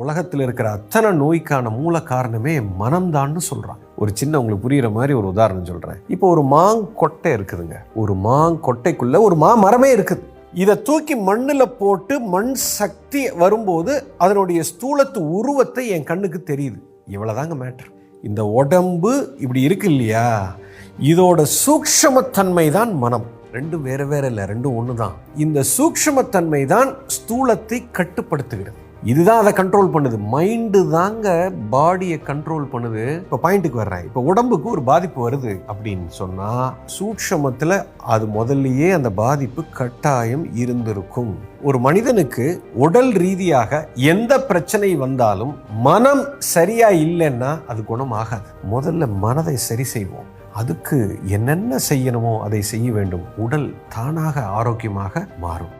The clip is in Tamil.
உலகத்தில் இருக்கிற அத்தனை நோய்க்கான மூல காரணமே மனம்தான்னு சொல்றாங்க. ஒரு சின்ன உங்களுக்கு புரியுற மாதிரி ஒரு உதாரணம் சொல்றேன். இப்போ ஒரு மாங்கொட்டை இருக்குதுங்க. ஒரு மாங்கொட்டைக்குள்ள ஒரு மாமரமே இருக்குது. இதை தூக்கி மண்ணில் போட்டு மண் சக்தி வரும்போது அதனுடைய ஸ்தூலத்து உருவத்தை என் கண்ணுக்கு தெரியுது. இவ்வளவுதாங்க மேட்டர். இந்த உடம்பு இப்படி இருக்கு இல்லையா, இதோட சூக்ஷ்மத்தன்மை தான் மனம். ரெண்டும் வேற வேற இல்லை, ரெண்டும் ஒன்று தான். இந்த சூக்ஷ்மத்தன்மை தான் ஸ்தூலத்தை கட்டுப்படுத்துகிறது. இதுதான் அதை கண்ட்ரோல் பண்ணுது. மைண்டு தாங்க பாடியை கண்ட்ரோல் பண்ணுது. இப்போ பாயிண்ட்டுக்கு வர்றேன். இப்போ உடம்புக்கு ஒரு பாதிப்பு வருது அப்படின்னு சொன்னா சூக்ஷ்மத்தில் அது முதல்லயே அந்த பாதிப்பு கட்டாயம் இருந்திருக்கும். ஒரு மனிதனுக்கு உடல் ரீதியாக எந்த பிரச்சனை வந்தாலும் மனம் சரியா இல்லைன்னா அது குணம் ஆகாது. முதல்ல மனதை சரி செய்வோம். அதுக்கு என்னென்ன செய்யணுமோ அதை செய்ய வேண்டும். உடல் தானாக ஆரோக்கியமாக மாறும்.